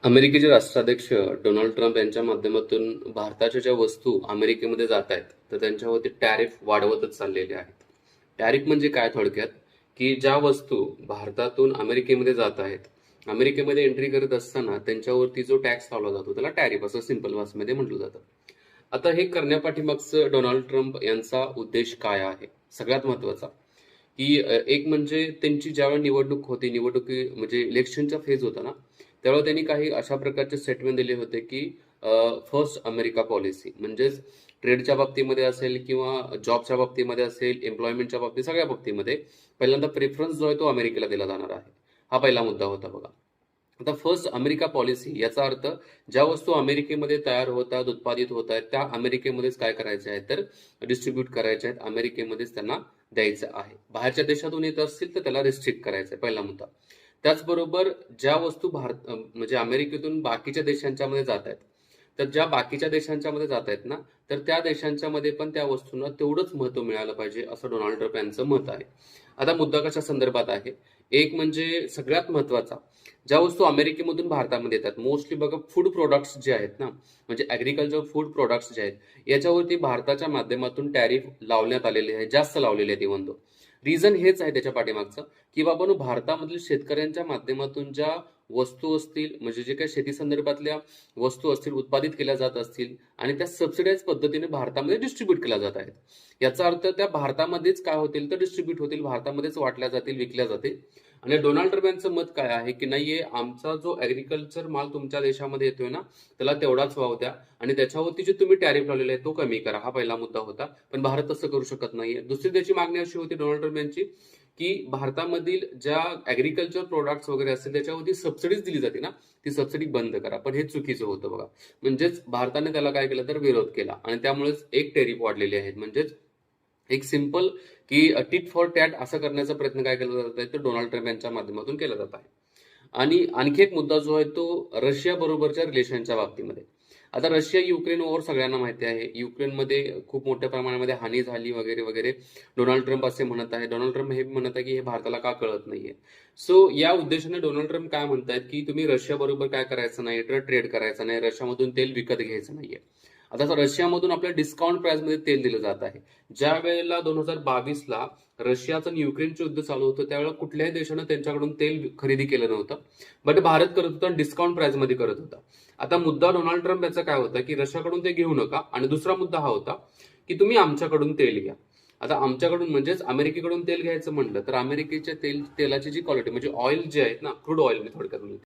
अमेरिकेचे राष्ट्राध्यक्ष Donald Trump यांच्या माध्यमातून भारताच्या ज्या वस्तू अमेरिकेमध्ये जात आहेत तर त्यांच्यावरती टॅरिफ वाढवतच चाललेले आहेत. टॅरिफ म्हणजे काय थोडक्यात, की ज्या वस्तू भारतातून अमेरिकेमध्ये जात आहेत, अमेरिकेमध्ये एंट्री करत असताना त्यांच्यावरती जो टॅक्स लावला जातो त्याला टॅरिफ असं सिंपल भाषेमध्ये म्हटलं जातं. आता हे करण्यापाठीमागचं डोनाल्ड ट्रम्प यांचा उद्देश काय आहे? सगळ्यात महत्वाचा, की एक म्हणजे त्यांची ज्यावेळी निवडणूक होती, निवडणुकी म्हणजे इलेक्शनचा फेज होता ना, त्यावेळेला त्यांनी काही अशा प्रकारचे स्टेटमेंट दिले होते, की फर्स्ट अमेरिका पॉलिसी म्हणजेच ट्रेडच्या बाबतीमध्ये असेल किंवा जॉबच्या बाबतीमध्ये असेल, एम्प्लॉयमेंटच्या बाबतीत, सगळ्या बाबतीमध्ये पहिल्यांदा प्रेफरन्स जो आहे तो अमेरिकेला दिला जाणार आहे. हा पहिला मुद्दा होता बघा. आता फर्स्ट अमेरिका पॉलिसी याचा अर्थ ज्या वस्तू अमेरिकेमध्ये तयार होतात, उत्पादित होत आहेत, त्या अमेरिकेमध्येच काय करायच्या आहेत तर डिस्ट्रीब्यूट करायच्या आहेत, अमेरिकेमध्येच त्यांना द्यायचं आहे. बाहेरच्या देशातून येत असतील तर त्याला रिस्ट्रिक्ट करायचं आहे, पहिला मुद्दा. त्याचबरोबर ज्या वस्तू म्हणजे अमेरिकेतून बाकीच्या देशांच्या मध्ये जात आहेत, तर ज्या बाकीच्या देशांच्या मध्ये जात आहेत ना, तर त्या देशांच्या मध्ये पण त्या वस्तूंना तेवढंच महत्व मिळालं पाहिजे असं डोनाल्ड ट्रम्प यांचं मत आहे. आता मुद्दा कशा संदर्भात आहे? एक म्हणजे सगळ्यात महत्वाचा, ज्या वस्तू अमेरिकेमधून भारतामध्ये येतात, मोस्टली बघा फूड प्रोडक्ट्स जे आहेत ना, म्हणजे ऍग्रिकल्चर फूड प्रोडक्ट्स जे आहेत, याच्यावरती भारताच्या माध्यमातून टॅरिफ लावण्यात आलेले आहे, जास्त लावलेले आहेत इव्हन दो. रिझन हेच आहे त्याच्या पाठीमागचं, की बाबांनो भारतामधील शेतकऱ्यांच्या माध्यमातून ज्या वस्तू असतील, म्हणजे जे काही शेती संदर्भातल्या वस्तू असतील, उत्पादित केल्या जात असतील आणि त्या सबसिडाइज पद्धतीने भारतामध्ये डिस्ट्रीब्यूट केल्या जात आहेत. याचा अर्थ त्या भारतामध्येच काय होतील तर डिस्ट्रीब्यूट होतील, भारतामध्येच वाटल्या जातील, विकल्या जातील. आणि डोनाल्ड ट्रम्प यांचं मत काय आहे, की नाहीये, आमचा जो ऍग्रिकल्चर माल तुमच्या देशामध्ये येतोय ना, त्याला तेवढाच भाव द्या आणि त्याच्यावरती जे तुम्ही टॅरिफ लावलेला आहे तो कमी करा. हा पहिला मुद्दा होता. पण भारत तसं करू शकत नाहीये. दुसरी त्याची मागणी अशी होती डोनाल्ड ट्रम्प यांची, की भारतामधील ज्या ऍग्रिकल्चर प्रोडक्ट्स वगैरे असतील त्याच्यावरती सबसिडीज दिली जाते ना, ती सबसिडी बंद करा. पण हे चुकीचं होतं बघा. म्हणजेच भारताने त्याला काय केलं तर विरोध केला आणि त्यामुळेच एक टॅरिफ वाढलेली आहेत. म्हणजेच एक सिंपल, की टिट फॉर टॅट असं करण्याचा प्रयत्न काय केला जात आहे तर डोनाल्ड ट्रम्प यांच्या माध्यमातून केला जात आहे. आणि आणखी एक मुद्दा जो आहे तो रशिया बरोबरच्या रिलेशनच्या बाबतीमध्ये. आता रशिया युक्रेन वॉर सगळ्यांना माहिती आहे. युक्रेनमध्ये खूप मोठ्या प्रमाणामध्ये हानी झाली वगैरे वगैरे. डोनाल्ड ट्रम्प असे म्हणत आहे, डोनाल्ड ट्रम्प हे म्हणत आहे की हे भारताला का कळत नाहीये. सो या उद्देशाने डोनाल्ड ट्रम्प काय म्हणतायत, की तुम्ही रशिया बरोबर काय करायचं नाही तर ट्रेड करायचं नाही, रशियामधून तेल विकत घ्यायचं नाहीये. आता रशियामधून आपल्या डिस्काउंट प्राइस मध्ये तेल दिलं जात आहे. ज्या वेळेला 2022ला रशियाचं आणि युक्रेनचं युद्ध चालू होतं त्यावेळेला कुठल्याही देशानं त्यांच्याकडून तेल खरेदी केलं नव्हतं. बट भारत करत होता, डिस्काउंट प्राइस मध्ये करत होता. आता मुद्दा डोनाल्ड ट्रम्प याचा काय होता, की रशियाकडून ते घेऊ नका, आणि दुसरा मुद्दा हा होता की तुम्ही आमच्याकडून तेल घ्या. आता आमच्याकडून म्हणजेच अमेरिकेकडून तेल घ्यायचं म्हणलं तर अमेरिकेच्या तेलाची जी क्वालिटी म्हणजे ऑइल जे आहेत ना, क्रूड ऑइल मी थोडक्यात